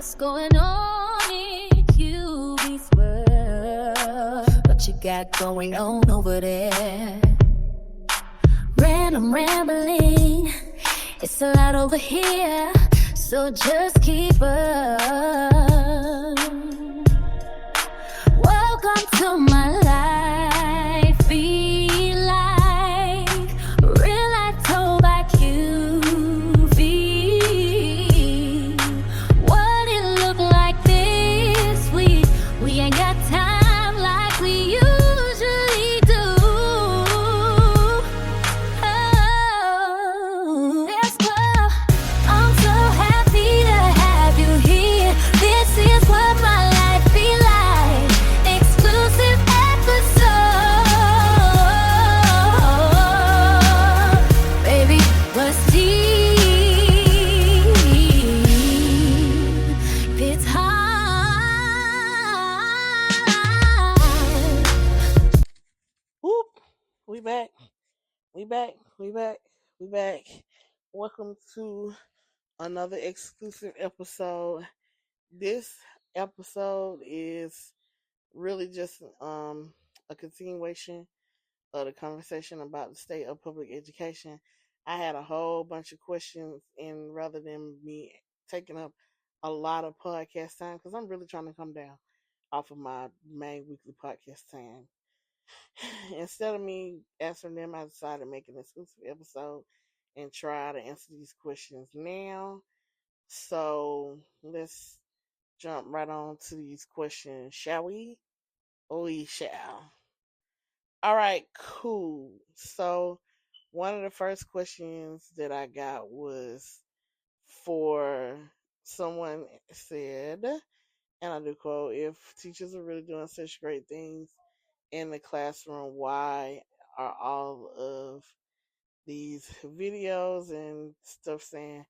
What's going on in QB's world? What you got going on over there? Random rambling, it's a lot over here, so just keep up. Welcome to my life, be like real life told by QV. What it look like this week? We ain't got time like we usually do. Oh, yes, girl, I'm so happy to have you here. This is what my life be like. Exclusive episode. Baby, what's deep? It's hard. Whoop, we back. We back. We back. We back. Welcome to another exclusive episode. This episode is really just a continuation of the conversation about the state of public education. I had a whole bunch of questions, and rather than me taking up a lot of podcast time, because I'm really trying to come down off of my main weekly podcast time, instead of me answering them, I decided to make an exclusive episode and try to answer these questions now. So let's jump right on to these questions, shall we? We shall. All right, cool. So one of the first questions that I got was for someone said, and I do quote, if teachers are really doing such great things in the classroom, why are all of these videos and stuff saying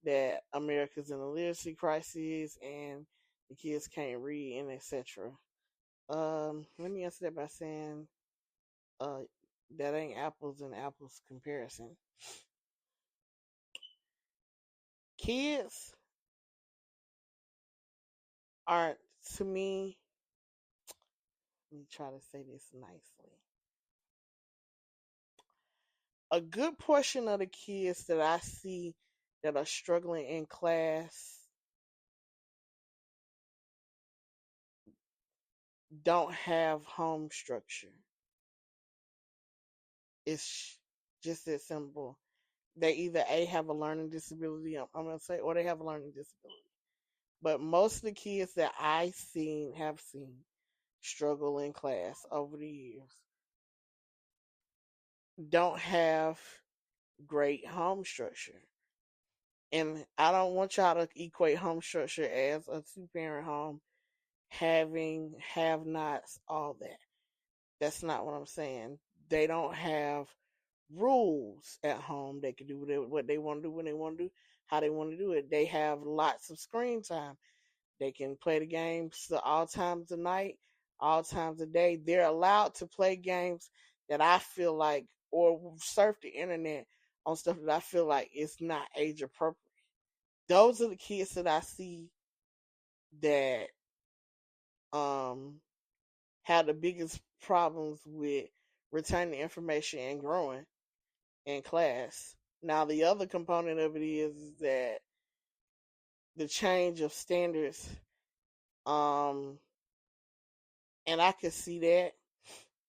that America's in a literacy crisis and the kids can't read and etc. Let me answer that by saying uh that ain't apples and apples comparison. Kids aren't, to me, let me try to say this nicely. A good portion of the kids that I see that are struggling in class don't have home structure. It's just that simple. They either A, have a learning disability, I'm going to say, or they have a learning disability. But most of the kids that I have seen struggle in class over the years don't have great home structure. And I don't want y'all to equate home structure as a two-parent home having have-nots, all that. That's not what I'm saying. They don't have rules at home. They can do what they want to do when they want to do, how they want to do it. They have lots of screen time. They can play the games all times of night, all times of day. They're allowed to play games that I feel like, or surf the internet on stuff that I feel like is not age appropriate. Those are the kids that I see that have the biggest problems with retaining information and growing in class. Now, the other component of it is that the change of standards, and I can see that.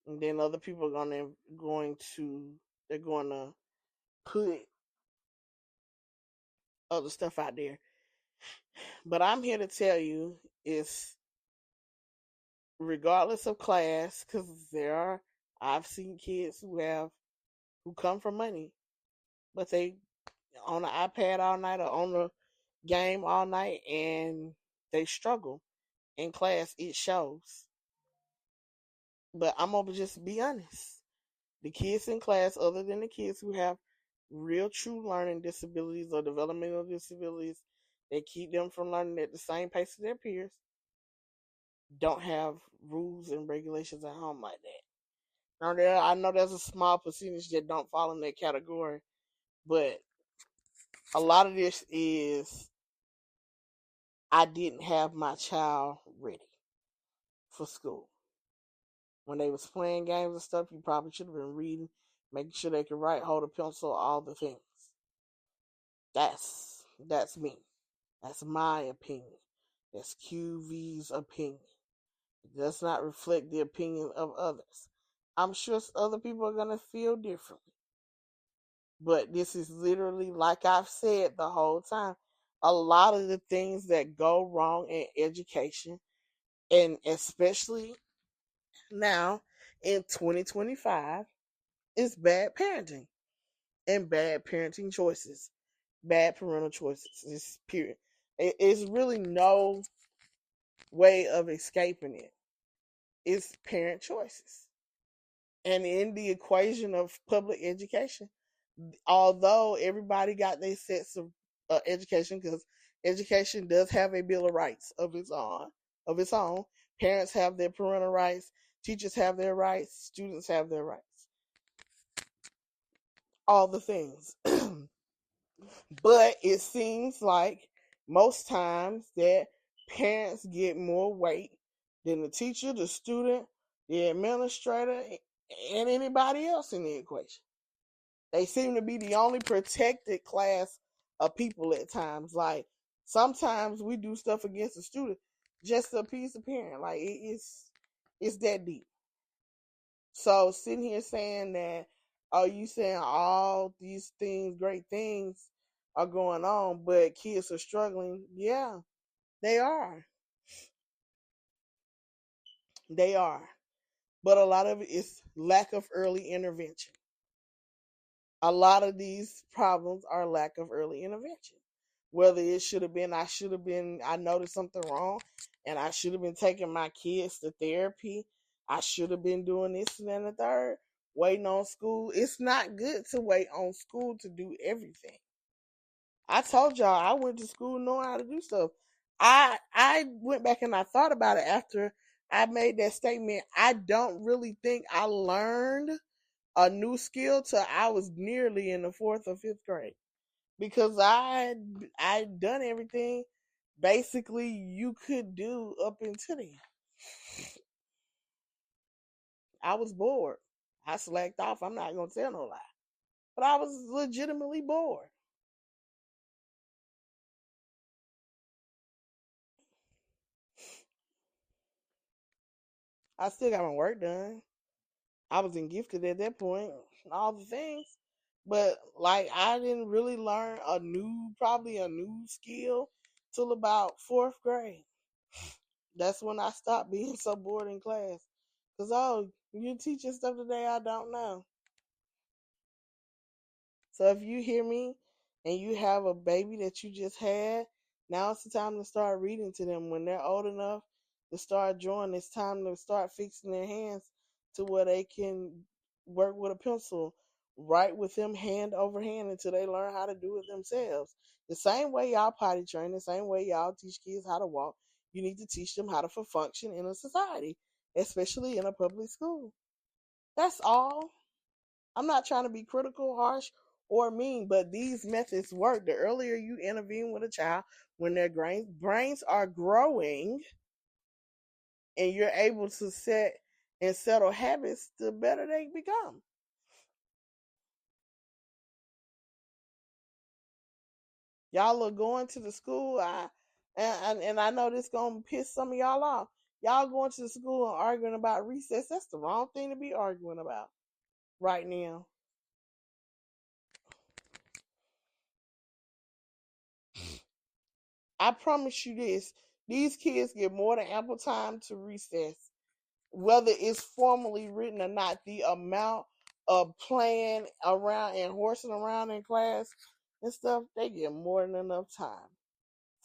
And then other people are going to put other stuff out there. But I'm here to tell you, is regardless of class, because I've seen kids who come from money, but they on the iPad all night or on the game all night, and they struggle in class. It shows. But I'm gonna just be honest. The kids in class, other than the kids who have real true learning disabilities or developmental disabilities that keep them from learning at the same pace as their peers, don't have rules and regulations at home like that. Now, I know there's a small percentage that don't fall in that category, but a lot of this is I didn't have my child ready for school. When they was playing games and stuff, you probably should have been reading, making sure they could write, hold a pencil, all the things. That's me. That's my opinion. That's QV's opinion. It does not reflect the opinion of others. I'm sure other people are gonna feel differently. But this is literally, like I've said the whole time, a lot of the things that go wrong in education, and especially now in 2025, is bad parenting and bad parenting choices, bad parental choices. It's period. It's really no way of escaping it. It's parent choices. And in the equation of public education, although everybody got their sets of education, because education does have a bill of rights of its own. Parents have their parental rights, teachers have their rights, students have their rights, all the things. But it seems like most times that parents get more weight than the teacher, the student, the administrator, and anybody else in the equation. They seem to be the only protected class of people at times. Like sometimes we do stuff against the student just to appease the parent. Like it's that deep. So sitting here saying that, oh, you saying all these things, great things are going on, but kids are struggling. Yeah, they are. They are. But a lot of it is lack of early intervention. A lot of these problems are lack of early intervention. Whether it should have been, I noticed something wrong and I should have been taking my kids to therapy. I should have been doing this and then the third, waiting on school. It's not good to wait on school to do everything. I told y'all I went to school knowing how to do stuff. I went back and I thought about it after I made that statement. I don't really think I learned a new skill till I was nearly in the fourth or fifth grade, because I done everything basically you could do up until then. I was bored. I slacked off. I'm not gonna tell no lie, but I was legitimately bored. I still got my work done. I wasn't gifted at that point, all the things. But like I didn't really learn probably a new skill till about fourth grade. That's when I stopped being so bored in class. Cause oh, you teaching stuff today I don't know. So if you hear me and you have a baby that you just had, now it's the time to start reading to them. When they're old enough to start drawing, it's time to start fixing their hands to where they can work with a pencil, write with them hand over hand until they learn how to do it themselves. The same way y'all potty train, the same way y'all teach kids how to walk, you need to teach them how to function in a society, especially in a public school. That's all. I'm not trying to be critical, harsh, or mean, but these methods work. The earlier you intervene with a child when their brains are growing and you're able to set and settle habits, the better they become. Y'all are going to the school, and I know this gonna piss some of y'all off. Y'all going to the school and arguing about recess. That's the wrong thing to be arguing about right now. I promise you this: these kids get more than ample time to recess, whether it's formally written or not. The amount of playing around and horsing around in class and stuff, they get more than enough time.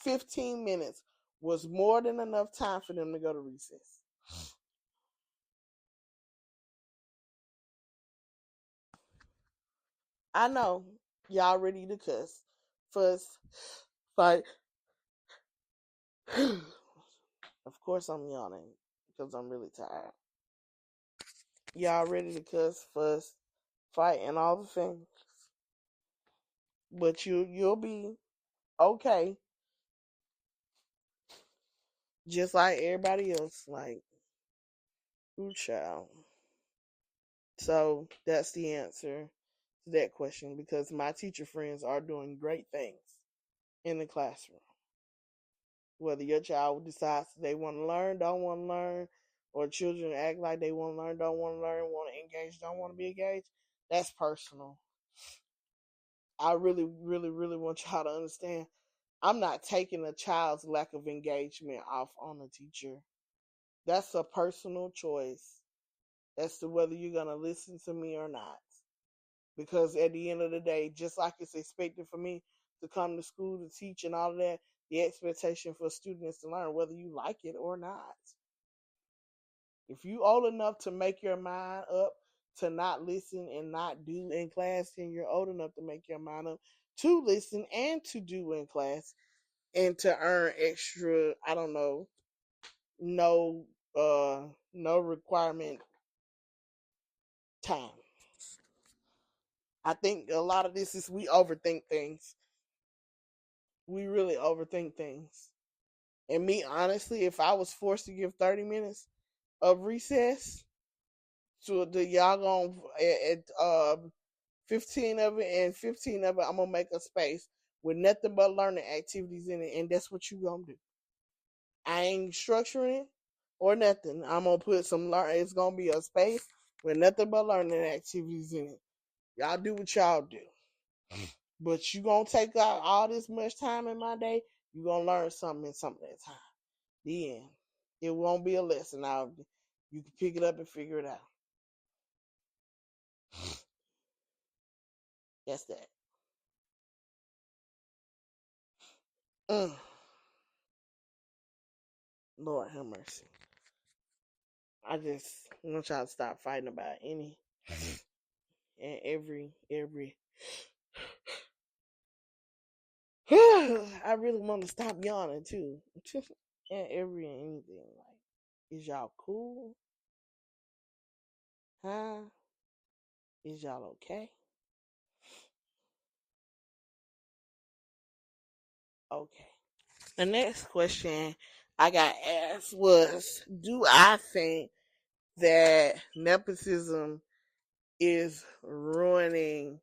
15 minutes was more than enough time for them to go to recess. I know y'all ready to cuss, fuss, fight. Of course, I'm yawning because I'm really tired. Y'all ready to cuss, fuss, fight, and all the things. But you'll be okay just like everybody else, like, ooh, child. So that's the answer to that question, because my teacher friends are doing great things in the classroom. Whether your child decides they want to learn, don't want to learn, or children act like they want to learn, don't want to learn, want to engage, don't want to be engaged, that's personal. I really, really, really want y'all to understand. I'm not taking a child's lack of engagement off on a teacher. That's a personal choice as to whether you're going to listen to me or not. Because at the end of the day, just like it's expected for me to come to school to teach and all of that, the expectation for students to learn, whether you like it or not. If you old enough to make your mind up to not listen and not do in class, then you're old enough to make your mind up to listen and to do in class and to earn extra, I don't know, no no requirement time. I think a lot of this is we overthink things. We really overthink things. And me, honestly, if I was forced to give 30 minutes of recess to the y'all going at 15 of it, and 15 of it, I'm gonna make a space with nothing but learning activities in it, and that's what you gonna do. I ain't structuring it or nothing. I'm gonna put some learn. It's gonna be a space with nothing but learning activities in it. Y'all do what y'all do. But you gonna take out all this much time in my day, you gonna learn something in some of that time. The end. It won't be a lesson. Now you can pick it up and figure it out. That's that. Mm. Lord have mercy. I just want y'all to stop fighting about any and every. I really want to stop yawning too. And every and anything. Like, is y'all cool? Huh? Is y'all okay? Okay. The next question I got asked was, do I think that nepotism is ruining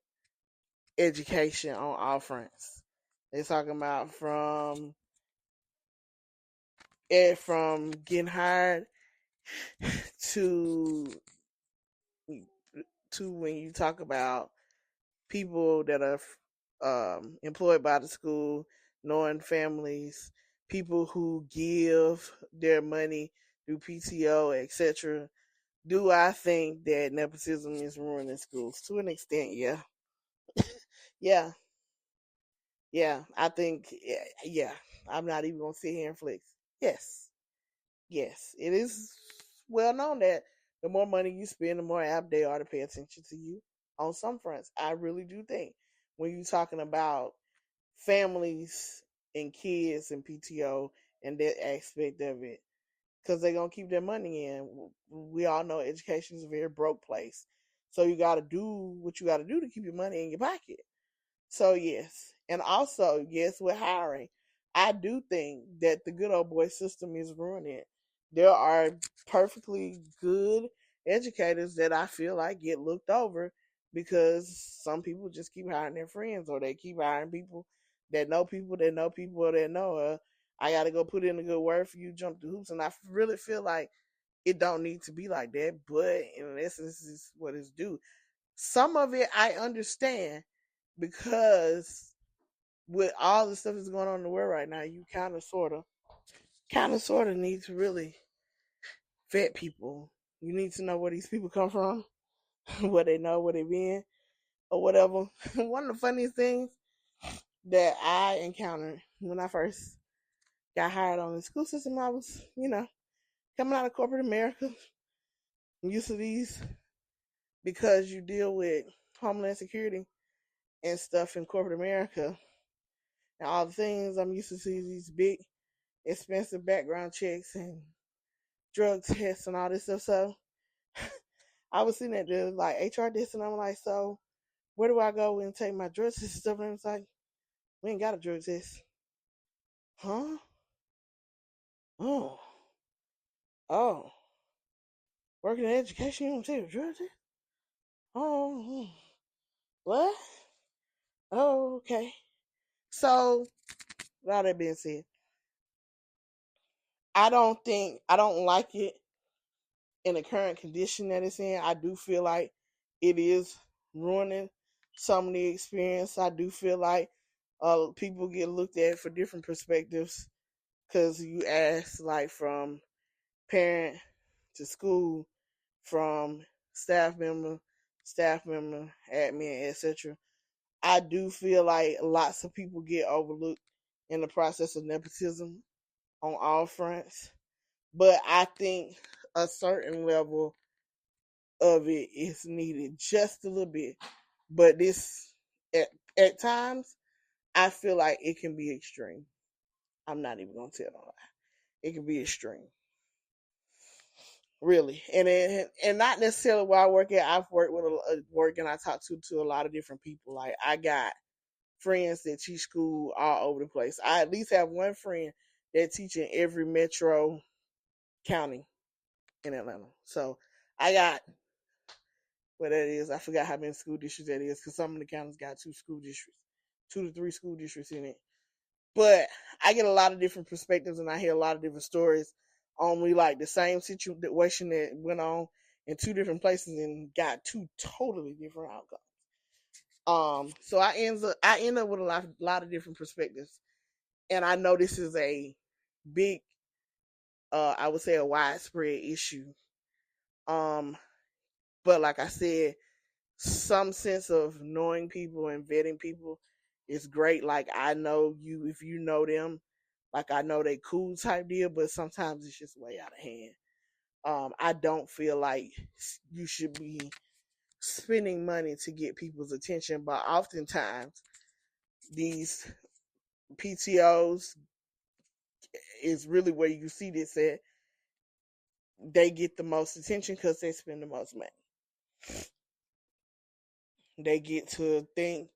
education on all fronts? They're talking about from getting hired to when you talk about people that are employed by the school, knowing families, people who give their money through PTO, etc. Do I think that nepotism is ruining schools? To an extent, yeah. Yeah, yeah. I think, yeah. I'm not even going to sit here and flex. Yes, yes. It is well known that the more money you spend, the more apt they are to pay attention to you on some fronts. I really do think when you're talking about families and kids and PTO and that aspect of it, because they're gonna keep their money in. We all know education is a very broke place, so you got to do what you got to do to keep your money in your pocket. So yes, and also yes, with hiring, I do think that the good old boy system is ruining it. There are perfectly good educators that I feel like get looked over because some people just keep hiring their friends, or they keep hiring people that know people that know. I got to go put in a good word for you, jump the hoops, and I really feel like it don't need to be like that. But in essence, is what it's due. Some of it I understand because with all the stuff that's going on in the world right now, you kind of sort of need to really vet people. You need to know where these people come from, where they know, where they been, or whatever. One of the funniest things that I encountered when I first got hired on the school system, I was, coming out of corporate America, I'm used to these because you deal with Homeland Security and stuff in corporate America and all the things. I'm used to see these big, expensive background checks and drug tests and all this stuff. So I was sitting at the like HR desk and I'm like, so where do I go and take my drug test and stuff? And it's like, we ain't got a drug test. Huh? Oh, oh, working in education, you don't take a drug test? Oh, what? Oh, okay. So, with all that being said, I don't like it in the current condition that it's in. I do feel like it is ruining some of the experience. I do feel like people get looked at for different perspectives because you ask like from parent to school, from staff member, admin, etc. I do feel like lots of people get overlooked in the process of nepotism on all fronts. But I think a certain level of it is needed just a little bit. But this at times I feel like it can be extreme. I'm not even gonna tell no lie. It can be extreme. Really. And not necessarily where I work at. I've worked with work and I talk to a lot of different people. Like I got friends that teach school all over the place. I at least have one friend that teach in every metro county in Atlanta. So I got what that is. I forgot how many school districts that is because some of the counties got two school districts, 2 to 3 school districts in it. But I get a lot of different perspectives and I hear a lot of different stories on me, like the same situation that went on in two different places and got two totally different outcomes. So I end up with lot of different perspectives, and I know this is a big, I would say a widespread issue. Um, but like I said, some sense of knowing people and vetting people is great. Like I know you if you know them, like I know they cool type deal, but sometimes it's just way out of hand. I don't feel like you should be spending money to get people's attention, but oftentimes these PTOs is really where you see this at. They get the most attention because they spend the most money. They get to think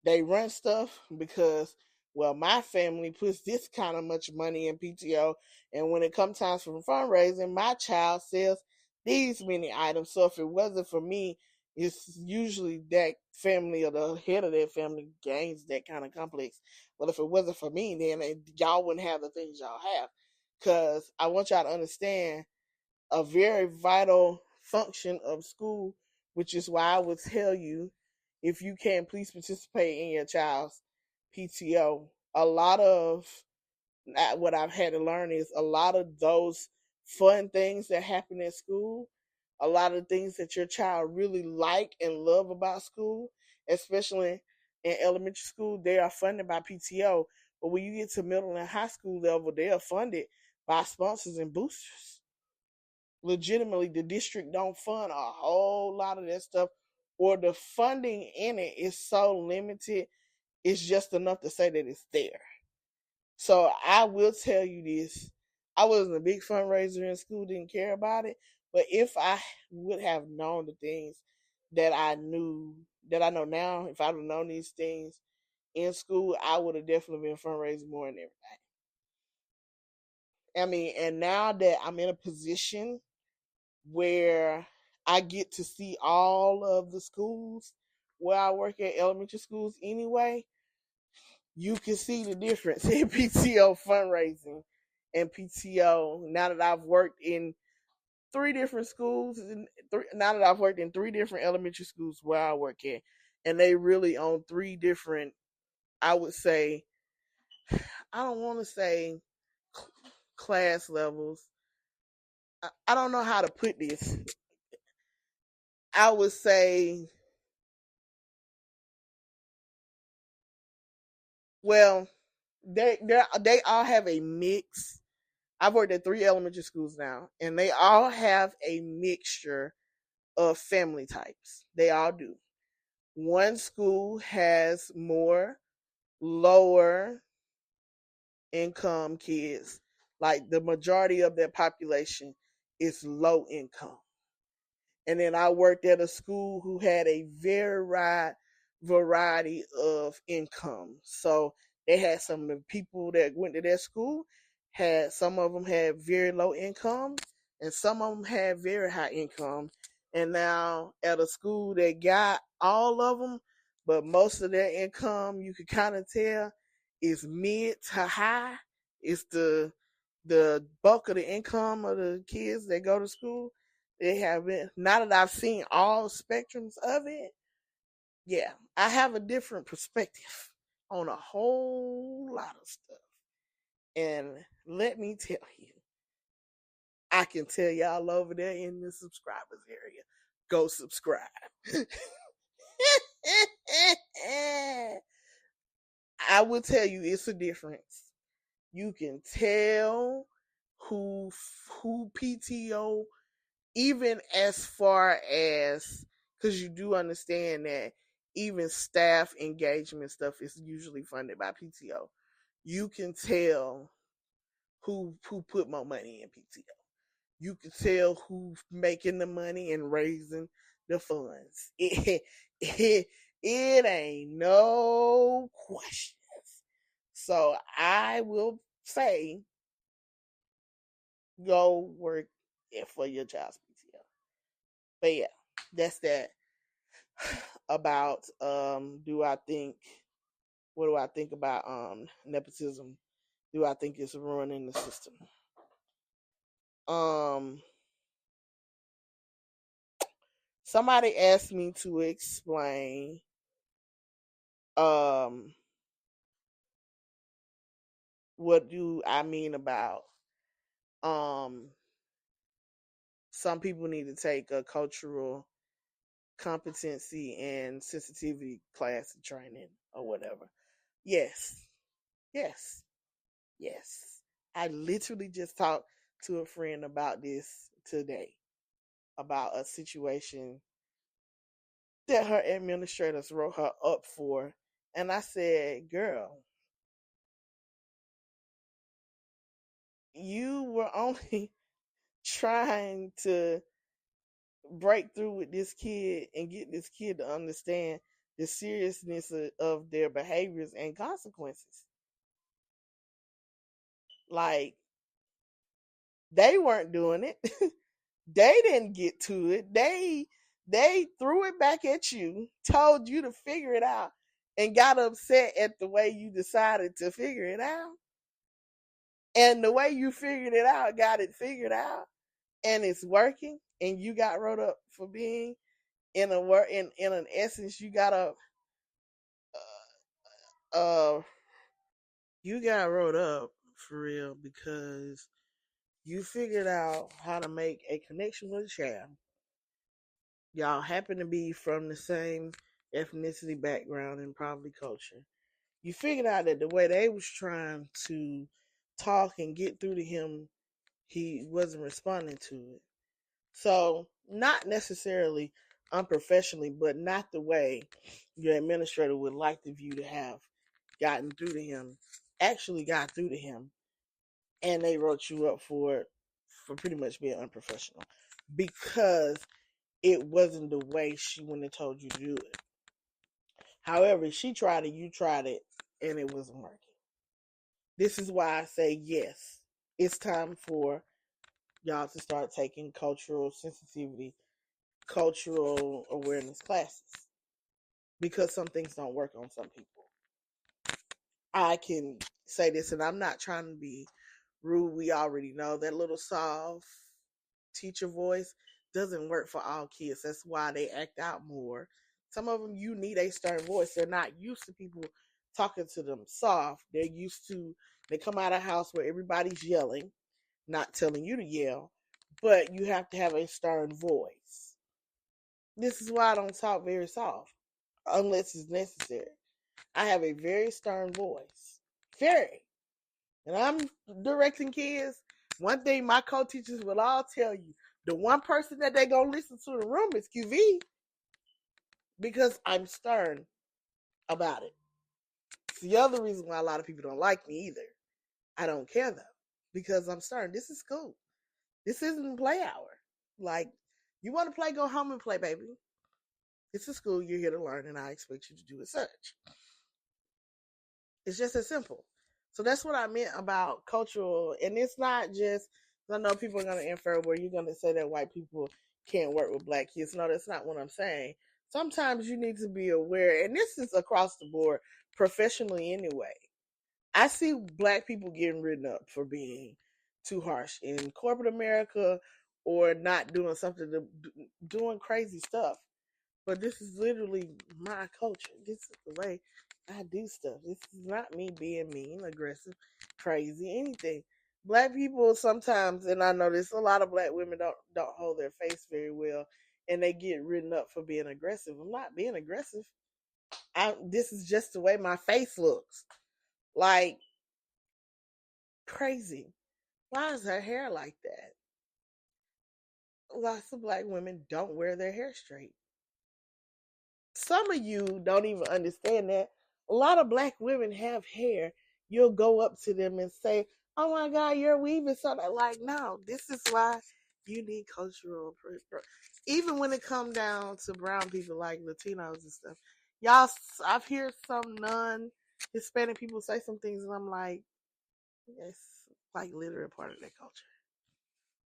they run stuff because, well, my family puts this kind of much money in PTO, and when it comes time for fundraising, my child sells these many items. So if it wasn't for me, it's usually that family or the head of that family gains that kind of complex. But if it wasn't for me, then y'all wouldn't have the things y'all have. Because I want y'all to understand a very vital function of school, which is why I would tell you if you can, please participate in your child's PTO. A lot of what I've had to learn is a lot of those fun things that happen at school, a lot of things that your child really like and love about school, especially in elementary school, they are funded by PTO. But when you get to middle and high school level, they are funded by sponsors and boosters. Legitimately, the district don't fund a whole lot of that stuff, or the funding in it is so limited, it's just enough to say that it's there. So I will tell you this. I wasn't a big fundraiser in school, didn't care about it. But if I would have known the things that I knew, that I know now, if I'd have known these things in school, I would have definitely been fundraising more than everything. I mean, and now that I'm in a position where I get to see all of the schools where I work at, elementary schools anyway, you can see the difference in PTO fundraising and PTO now that I've worked in three different schools, now that I've worked in three different elementary schools where I work at, and they really on three different, I would say, I don't want to say class levels. I don't know how to put this. I would say, well, they all have a mix. I've worked at three elementary schools now, and they all have a mixture of family types. They all do. One school has more lower income kids. Like the majority of their population is low income. And then I worked at a school who had a very wide variety of income. So they had some of the people that went to their school some of them had very low income, and some of them had very high income. And now at a school that got all of them, but most of their income you could kind of tell is mid to high. It's the bulk of the income of the kids that go to school. They haven't. Now that I've seen all spectrums of it, yeah, I have a different perspective on a whole lot of stuff. And let me tell you, I can tell y'all over there in the subscribers area, go subscribe. I will tell you, it's a difference. You can tell who PTO, even as far as, because you do understand that even staff engagement stuff is usually funded by PTO. You can tell who put more money in PTO. You can tell who's making the money and raising the funds. It ain't no questions. So I will say, go work for your child's PTO. But yeah, that's that. About do I think, what do I think about nepotism? Do I think it's ruining the system? Um Somebody asked me to explain um what do I mean about um some people need to take a cultural competency and sensitivity class and training or whatever. Yes. Yes. Yes. I literally just talked to a friend about this today, about a situation that her administrators wrote her up for. And I said, girl, you were only trying to break through with this kid and get this kid to understand the seriousness of their behaviors and consequences. Like, they weren't doing it. They didn't get to it. They threw it back at you, told you to figure it out, and got upset at the way you decided to figure it out. And the way you figured it out, got it figured out, and it's working. And you got wrote up for being in a word, in an essence, you got a uh you got wrote up for real because you figured out how to make a connection with a child. Y'all happen to be from the same ethnicity background and probably culture. You figured out that the way they was trying to talk and get through to him, he wasn't responding to it. So, not necessarily unprofessionally, but not the way your administrator would like the view to have gotten through to him, actually got through to him, and they wrote you up for it, for pretty much being unprofessional because it wasn't the way she wouldn't have told you to do it. However, she tried it, you tried it, and it wasn't working. This is why I say yes, it's time for y'all to start taking cultural sensitivity, cultural awareness classes, because some things don't work on some people. I can say this, and I'm not trying to be rude. We already know that little soft teacher voice doesn't work for all kids. That's why they act out more. Some of them, you need a stern voice. They're not used to people talking to them soft. They're used to, they come out of a house where everybody's yelling, not telling you to yell, but you have to have a stern voice. This is why I don't talk very soft unless it's necessary. I have a very stern voice. Very. And I'm directing kids. One thing my co-teachers will all tell you, the one person that they gonna listen to in the room is QV, because I'm stern about it. It's the other reason why a lot of people don't like me either. I don't care though, because I'm stern. This is school. This isn't play hour. Like, you want to play, go home and play, baby. It's a school. You're here to learn, and I expect you to do as such. It's just as simple. So that's what I meant about cultural. And it's not just, I know people are going to infer where you're going to say that white people can't work with black kids. No, that's not what I'm saying. Sometimes you need to be aware, and this is across the board, professionally anyway. I see black people getting written up for being too harsh in corporate America or not doing something, doing crazy stuff. But this is literally my culture. This is the way I do stuff. This is not me being mean, aggressive, crazy, anything. Black people sometimes, and I notice a lot of black women don't hold their face very well, and they get written up for being aggressive. I'm not being aggressive. This is just the way my face looks. Like crazy. Why is her hair like that? Lots of black women don't wear their hair straight. Some of you don't even understand that. A lot of black women have hair. You'll go up to them and say, "Oh my God, you're weaving something." Like, no, this is why you need cultural. Even when it come down to brown people like Latinos and stuff, y'all, I've heard some non-Hispanic people say some things, and I'm like, it's like literally part of their culture.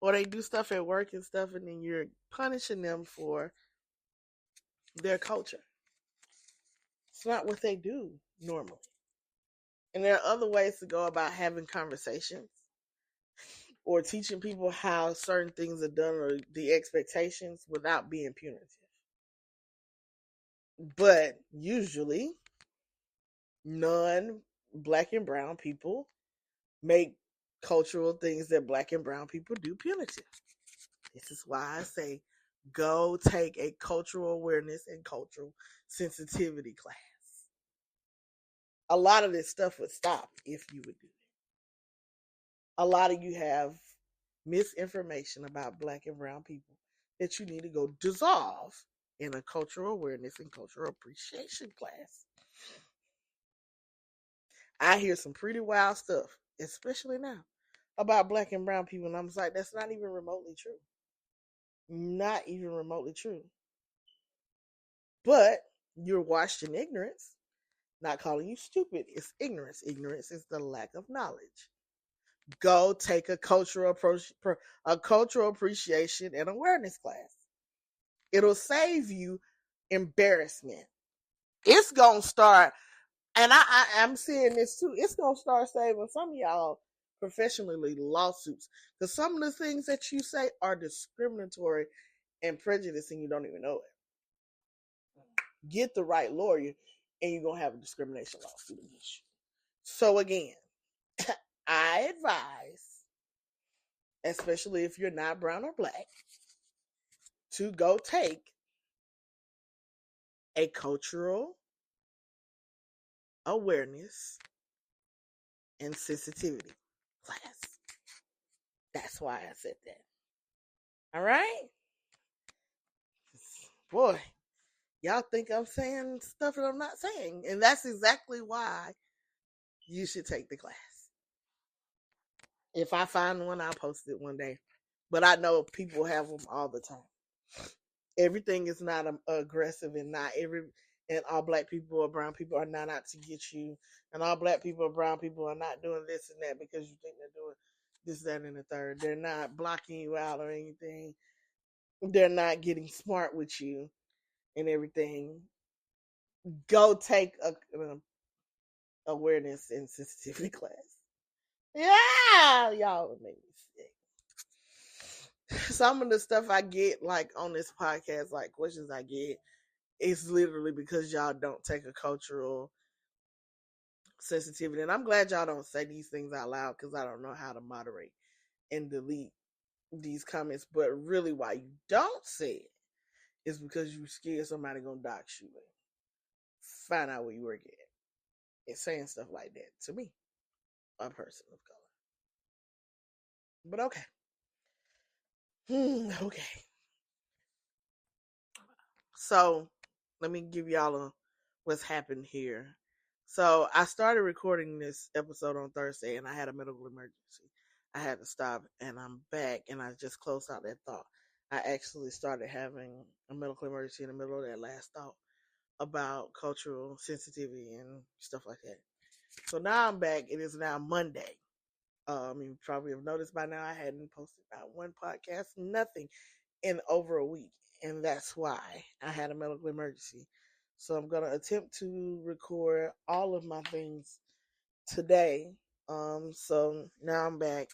Or they do stuff at work and stuff, and then you're punishing them for their culture. It's not what they do normally. And there are other ways to go about having conversations or teaching people how certain things are done or the expectations without being punitive. But usually, non black and brown people make cultural things that black and brown people do punitive. This is why I say go take a cultural awareness and cultural sensitivity class. A lot of this stuff would stop if you would do it. A lot of you have misinformation about black and brown people that you need to go dissolve in a cultural awareness and cultural appreciation class. I hear some pretty wild stuff, especially now, about black and brown people, and I'm like, that's not even remotely true. Not even remotely true. But you're washed in ignorance. Not calling you stupid. It's ignorance. Ignorance is the lack of knowledge. Go take a cultural appreciation and awareness class. It'll save you embarrassment. It's gonna start, and I'm seeing this too. It's gonna start saving some of y'all professionally lawsuits because some of the things that you say are discriminatory and prejudicing. You don't even know it. Get the right lawyer, and you're gonna have a discrimination lawsuit against you. So again, I advise, especially if you're not brown or black, to go take a cultural awareness and sensitivity class. That's why I said that. All right? Boy, y'all think I'm saying stuff that I'm not saying. And that's exactly why you should take the class. If I find one, I'll post it one day. But I know people have them all the time. Everything is not aggressive, and not every, and all black people or brown people are not out to get you, and all black people or brown people are not doing this and that because you think they're doing this, that, and the third. They're not blocking you out or anything. They're not getting smart with you and everything. Go take an awareness and sensitivity class. Yeah, y'all would make me sick. Some of the stuff I get, like on this podcast, like questions I get, it's literally because y'all don't take a cultural sensitivity. And I'm glad y'all don't say these things out loud because I don't know how to moderate and delete these comments. But really, why you don't say it is because you scared somebody gonna dox you and find out where you work at. And saying stuff like that to me, a person of color. But okay. Okay. So let me give y'all what's happened here. So I started recording this episode on Thursday and I had a medical emergency. I had to stop and I'm back and I just closed out that thought. I actually started having a medical emergency in the middle of that last thought about cultural sensitivity and stuff like that. So now I'm back. It is now Monday. You probably have noticed by now I hadn't posted not one podcast, nothing in over a week. And that's why I had a medical emergency. So I'm going to attempt to record all of my things today. So now I'm back.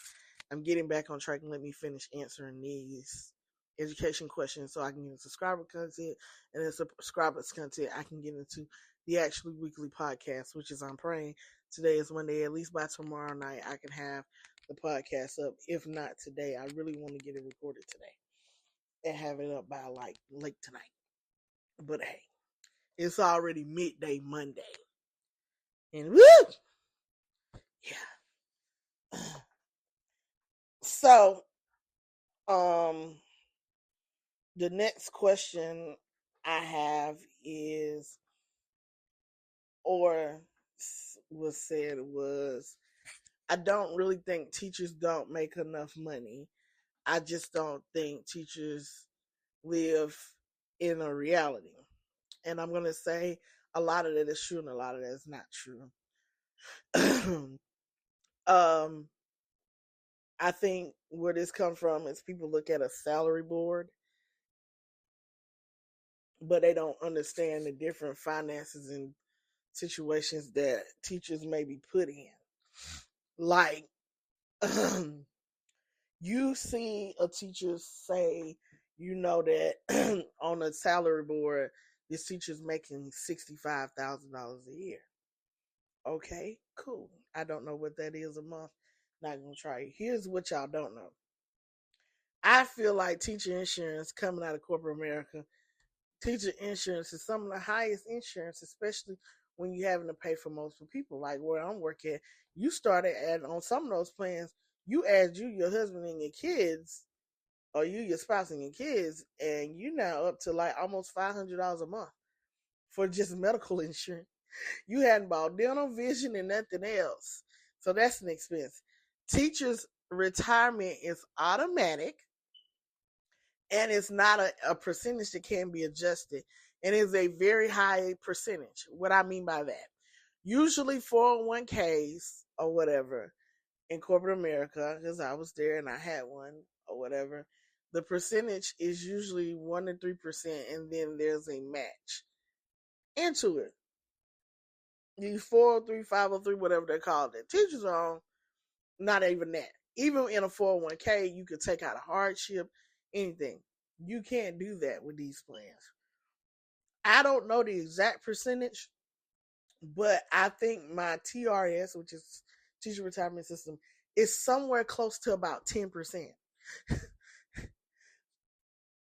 I'm getting back on track and let me finish answering these education questions so I can get into subscriber content, and then subscribers content I can get into the actually weekly podcast, which is I'm praying today is Monday. At least by tomorrow night I can have the podcast up. If not today, I really want to get it recorded today and have it up by like late tonight. But hey, it's already midday Monday. And woo! Yeah. So, the next question I have is, or was said was, I don't really think teachers don't make enough money. I just don't think teachers live in a reality. And I'm going to say a lot of that is true and a lot of that is not true. um, I think where this comes from is people look at a salary board, but they don't understand the different finances and situations that teachers may be put in. Like, you see a teacher say, that on a salary board, this teacher's making $65,000 a year. Okay, cool. I don't know what that is a month. Not gonna try it. Here's what y'all don't know. I feel like teacher insurance coming out of corporate America, teacher insurance is some of the highest insurance, especially when you're having to pay for multiple people. Like where I'm working, you started at on some of those plans, you add you, your husband, and your kids, or you, your spouse, and your kids, and you now up to like almost $500 a month for just medical insurance. You hadn't bought dental, vision, and nothing else. So that's an expense. Teachers' retirement is automatic, and it's not a percentage that can be adjusted, and is a very high percentage. What I mean by that, usually 401ks or whatever in corporate America, because I was there and I had one or whatever, the percentage is usually 1 to 3%, and then there's a match into it. These 403, 503, whatever they call it, teachers are on, not even that. Even in a 401k, you could take out a hardship, anything. You can't do that with these plans. I don't know the exact percentage, but I think my TRS, which is teacher retirement system, is somewhere close to about 10%.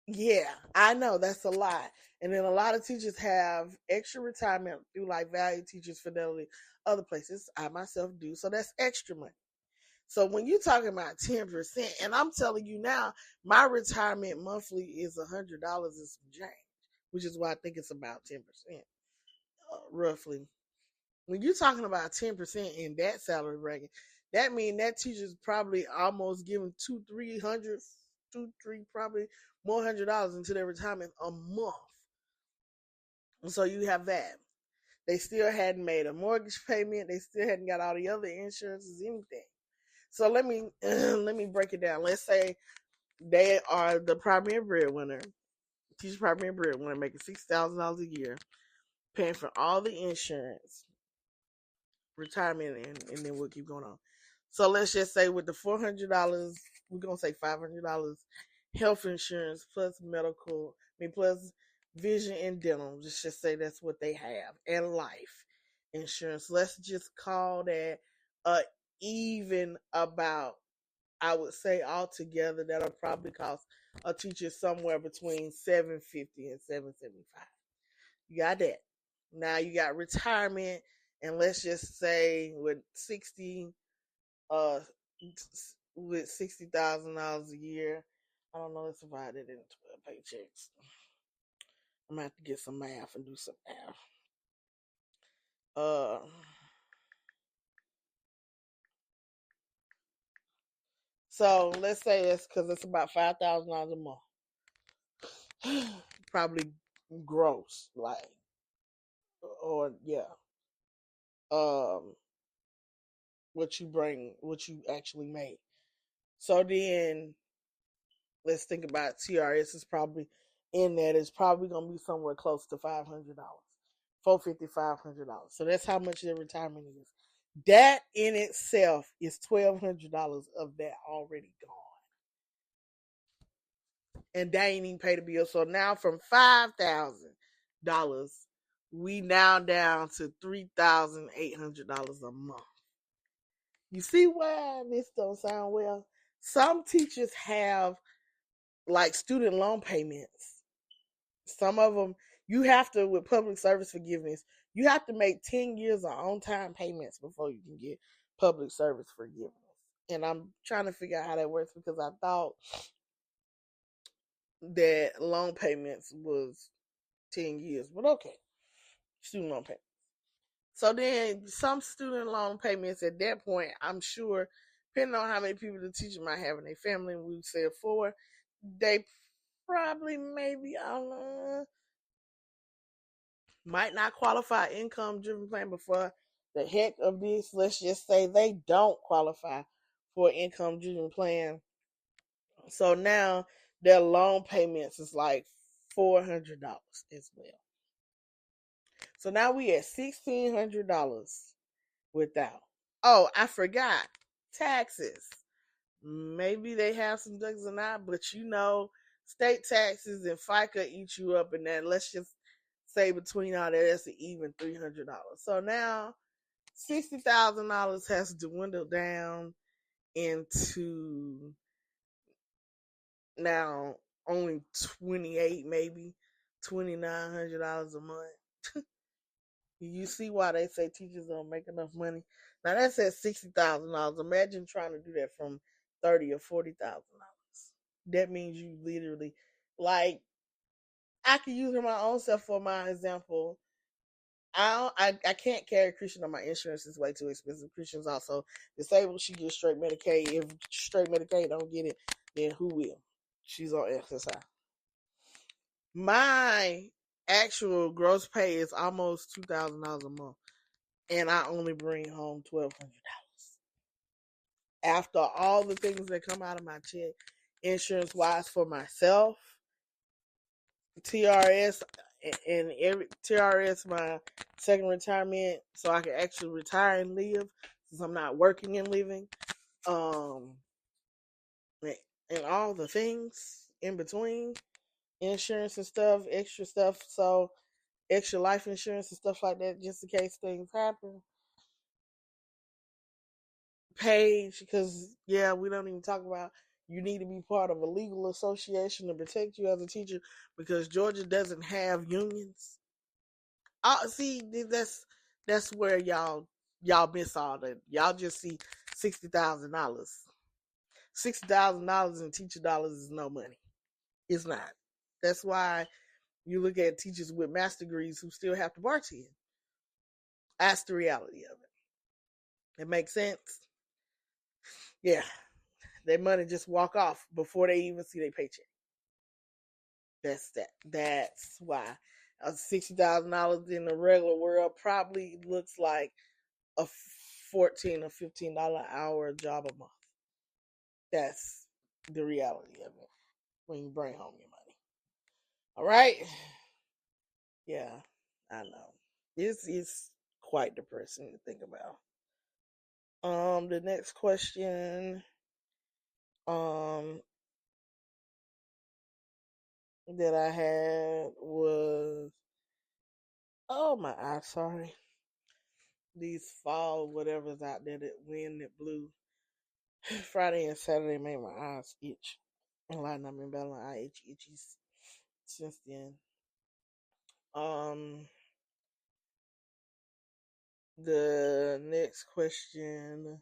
Yeah, I know that's a lot. And then a lot of teachers have extra retirement through like Value Teachers, Fidelity, other places. I myself do. So that's extra money. So when you're talking about 10%, and I'm telling you now, my retirement monthly is $100 and some change, which is why I think it's about 10%, roughly. When you're talking about 10% in that salary bracket, that means that teacher's probably almost giving probably more $100 into their retirement a month. So you have that. They still hadn't made a mortgage payment. They still hadn't got all the other insurances, anything. So let me let me break it down. Let's say they are the primary breadwinner, teacher primary breadwinner, making $6,000 a year, paying for all the insurance, retirement, and then we'll keep going on. So let's just say with the $400, we're gonna say $500 health insurance plus medical, plus vision and dental. Just say that's what they have, and life insurance. Let's just call that even about, I would say altogether that'll probably cost a teacher somewhere between $750 and $775. You got that. Now you got retirement, and let's just say with 60 uh with $60,000 a year. I don't know, let's divide it into 12 paychecks. I'm gonna have to get some math and do some math. So let's say it's because it's about $5,000 a month. Probably gross, like, or yeah. what you actually make. So then let's think about TRS is probably in that. It's probably gonna be somewhere close to $500, $450, $500. So that's how much their retirement is. That in itself is $1,200 of that already gone, and they ain't even paid the bill. So now from $5,000, we now down to $3,800 a month. You see why this don't sound well? Some teachers have like student loan payments. Some of them, you have to, with public service forgiveness, you have to make 10 years of on time payments before you can get public service forgiveness. And I'm trying to figure out how that works because I thought that loan payments was 10 years, but okay, student loan payments. So then some student loan payments at that point, I'm sure, depending on how many people the teacher might have in their family, we said four, they probably maybe, I don't know, might not qualify income driven plan, but for the heck of this, let's just say they don't qualify for income driven plan. So now their loan payments is like $400 as well. So now we at $1,600 without. Oh, I forgot taxes. Maybe they have some ducks or not, but you know, state taxes and FICA eat you up, and then let's just say between all that, that's an even $300. So now $60,000 has dwindled down into now only 28, maybe $2,900 a month. You see why they say teachers don't make enough money? Now that's at $60,000. Imagine trying to do that from $30,000 or $40,000. That means you literally, like, I can use my own self for my example. I can't carry Christian on my insurance. It's way too expensive. Christian's also disabled. She gets straight Medicaid. If straight Medicaid don't get it, then who will? She's on SSI. My actual gross pay is almost $2,000 a month, and I only bring home $1,200 after all the things that come out of my check, insurance wise for myself, TRS, and every TRS, my second retirement, so I can actually retire and live since I'm not working and living, um, and all the things in between, insurance and stuff, extra stuff, so extra life insurance and stuff like that, just in case things happen. Page, because yeah, we don't even talk about you need to be part of a legal association to protect you as a teacher because Georgia doesn't have unions. See, that's where y'all miss all that. Y'all just see $60,000. $60,000 in teacher dollars is no money. It's not. That's why you look at teachers with master degrees who still have to bartend. That's the reality of it. It makes sense. Yeah, their money just walk off before they even see their paycheck. That's that. That's why $60,000 in the regular world probably looks like a $14 or $15 hour job a month. That's the reality of it when you bring home your money. All right. Yeah, I know. It's quite depressing to think about. The next question um that I had was, oh my eye, sorry. These fall whatever's out there, that wind that blew Friday and Saturday made my eyes itch. And like I've been battling eye itchies since then. Um the next question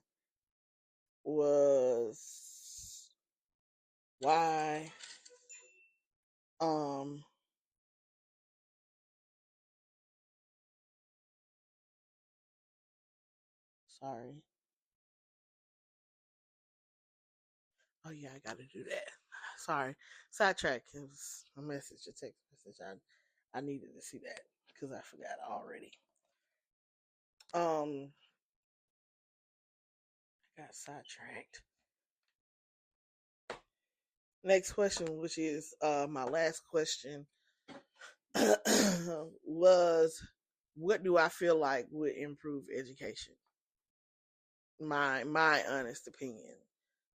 was why um sorry. Oh yeah, I gotta do that. Sorry. Sidetrack. It was a message, a text message. I needed to see that because I forgot already. Um got sidetracked. Next question, which is my last question, was what do I feel like would improve education? My honest opinion.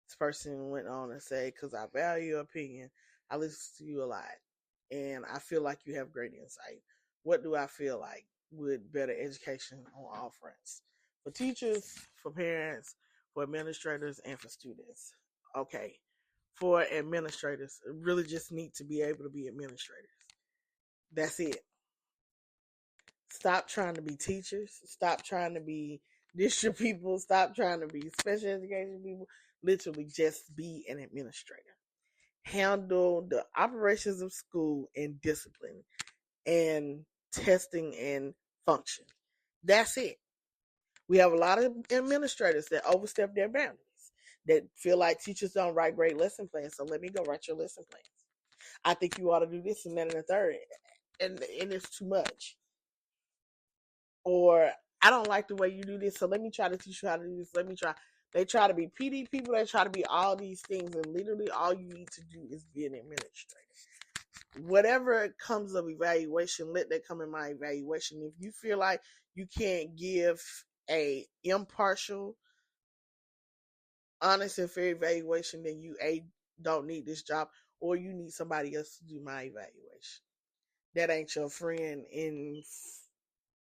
This person went on to say, because I value your opinion, I listen to you a lot, and I feel like you have great insight. What do I feel like would better education on all fronts? For teachers, for parents, for administrators, and for students. Okay. For administrators, really just need to be able to be administrators. That's it. Stop trying to be teachers. Stop trying to be district people. Stop trying to be special education people. Literally just be an administrator. Handle the operations of school and discipline and testing and function. That's it. We have a lot of administrators that overstep their boundaries, that feel like teachers don't write great lesson plans. So let me go write your lesson plans. I think you ought to do this and that and the third. And it's too much. Or I don't like the way you do this, so let me try to teach you how to do this. Let me try. They try to be PD people. They try to be all these things, and literally all you need to do is be an administrator. Whatever comes of evaluation, let that come in my evaluation. If you feel like you can't give a impartial, honest, and fair evaluation, then you don't need this job, or you need somebody else to do my evaluation. That ain't your friend in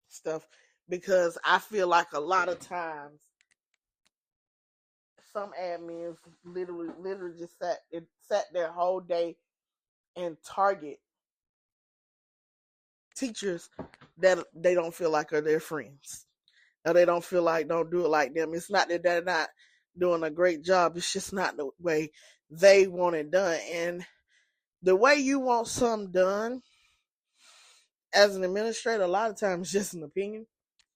stuff, because I feel like a lot of times some admins literally just sat their whole day and target teachers that they don't feel like are their friends, or they don't feel like don't do it like them. It's not that they're not doing a great job. It's just not the way they want it done. And the way you want something done as an administrator, a lot of times, just an opinion.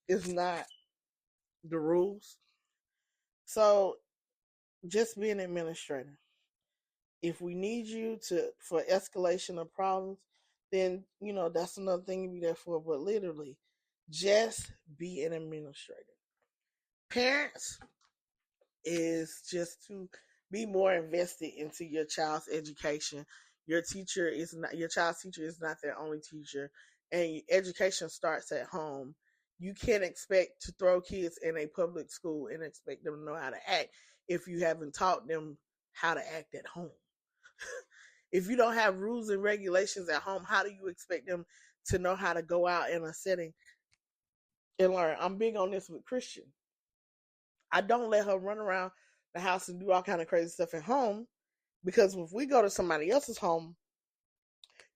It's not the rules. So just be an administrator. If we need you for escalation of problems, then that's another thing to be there for. But literally, just be an administrator. Parents is just to be more invested into your child's education. Your child's teacher is not their only teacher, and education starts at home. You can't expect to throw kids in a public school and expect them to know how to act if you haven't taught them how to act at home. If you don't have rules and regulations at home, how do you expect them to know how to go out in a setting and learn? I'm big on this with Christian. I don't let her run around the house and do all kind of crazy stuff at home, because if we go to somebody else's home,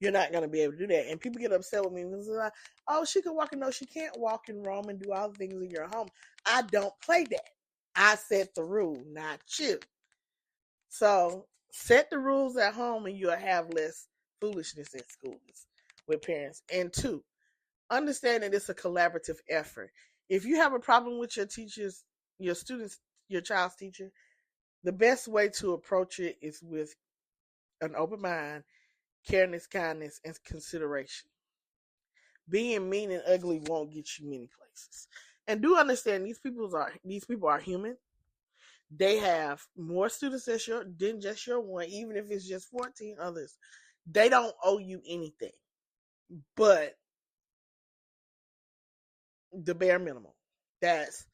you're not going to be able to do that. And people get upset with me because they're like, oh, she can walk. No, she can't walk in Rome and do all the things in your home. I don't play that. I set the rule, not you. So set the rules at home and you'll have less foolishness in schools with parents. And two, understand that it's a collaborative effort. If you have a problem with your teachers, your students, your child's teacher, the best way to approach it is with an open mind, careness, kindness, and consideration. Being mean and ugly won't get you many places. And do understand these people are human. They have more students than just your one, even if it's just 14 others. They don't owe you anything but the bare minimum. That's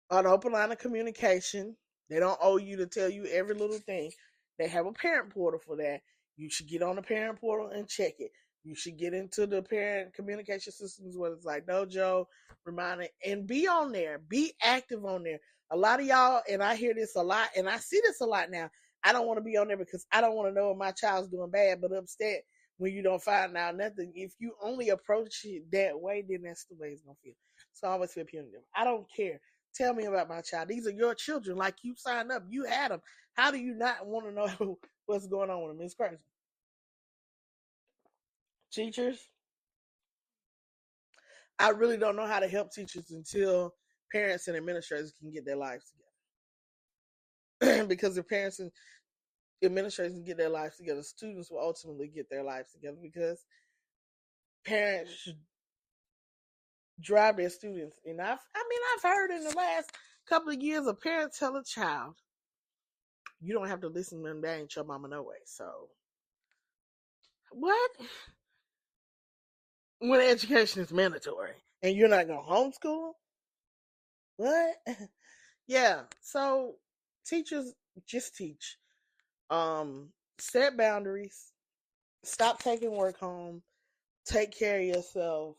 an open line of communication. They don't owe you to tell you every little thing. They have a parent portal for that. You should get on the parent portal and check it. You should get into the parent communication systems, whether it's like Dojo, Reminder, and be on there. Be active on there. A lot of y'all, and I hear this a lot, and I see this a lot now. I don't want to be on there because I don't want to know if my child's doing bad, but upset when you don't find out nothing. If you only approach it that way, then that's the way it's going to feel. So I always feel punitive. I don't care. Tell me about my child. These are your children. Like, you signed up. You had them. How do you not want to know what's going on with them? It's crazy. Teachers, I really don't know how to help teachers until parents and administrators can get their lives together. Because if parents and administrators can get their lives together, students will ultimately get their lives together, because parents should drive their students. And I've heard in the last couple of years, a parent tell a child, you don't have to listen to them, that ain't your mama no way. So, what? When education is mandatory and you're not going to homeschool? What? Yeah. So, teachers just teach. Set boundaries. Stop taking work home. Take care of yourself.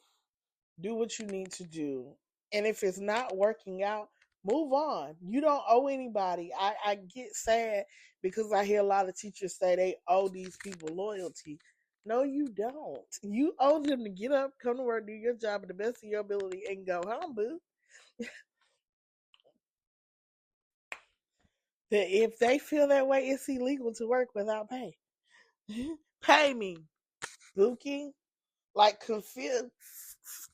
Do what you need to do. And if it's not working out, move on. You don't owe anybody. I get sad because I hear a lot of teachers say they owe these people loyalty. No, you don't. You owe them to get up, come to work, do your job at the best of your ability, and go home, boo. That if they feel that way, it's illegal to work without pay. Pay me, Bookie. Like confused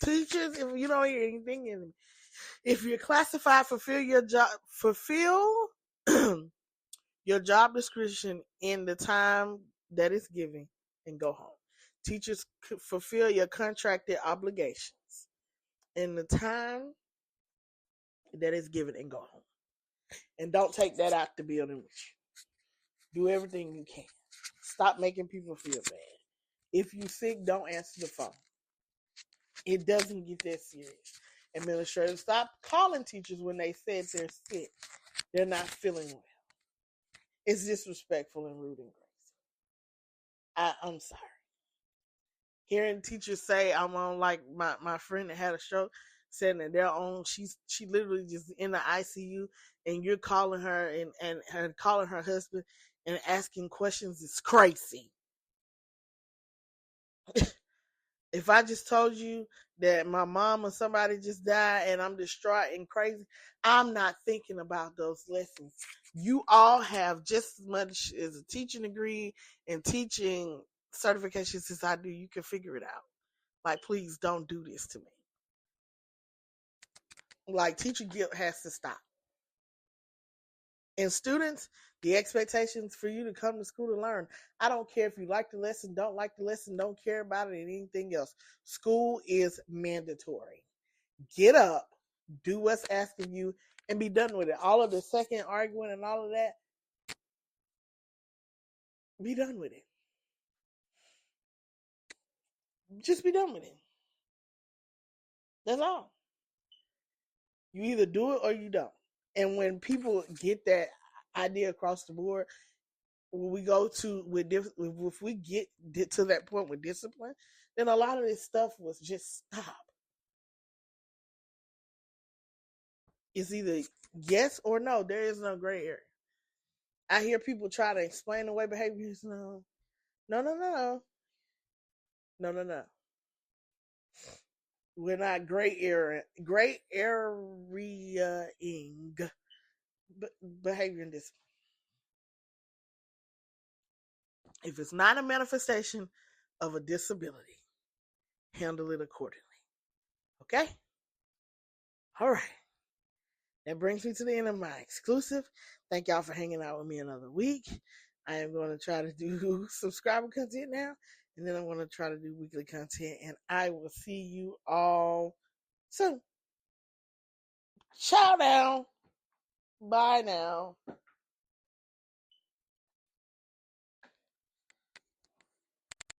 teachers, if you don't hear anything in them. If you're classified, fulfill your job description in the time that is given and go home. Teachers fulfill your contracted obligations in the time that is given and go home. And don't take that out the building with you. Do everything you can. Stop making people feel bad. If you sick, don't answer the phone. It doesn't get that serious. Administrators, stop calling teachers when they said they're sick. They're not feeling well. It's disrespectful and rude and crazy. I'm sorry. Hearing teachers say I'm on, like my friend that had a stroke said that they're on, she literally just in the ICU and you're calling her and calling her husband and asking questions is crazy. If I just told you that my mom or somebody just died and I'm distraught and crazy, I'm not thinking about those lessons. You all have just as much as a teaching degree and teaching certifications as I do. You can figure it out. Like, please don't do this to me. Like, teacher guilt has to stop. And students, the expectations for you to come to school to learn. I don't care if you like the lesson, don't like the lesson, don't care about it, and anything else. School is mandatory. Get up, do what's asked of you, and be done with it. All of the second arguing and all of that, be done with it. Just be done with it. That's all. You either do it or you don't. And when people get that idea across the board, when we go to if we get to that point with discipline, then a lot of this stuff was just stop. It's either yes or no. There is no gray area. I hear people try to explain away behaviors. No, no, no, no, no, no, no. We're not gray areaing behavior and discipline. If it's not a manifestation of a disability, handle it accordingly. Okay? All right. That brings me to the end of my exclusive. Thank y'all for hanging out with me another week. I am going to try to do subscriber content now, and then I'm going to try to do weekly content, and I will see you all soon. Ciao now. Bye now.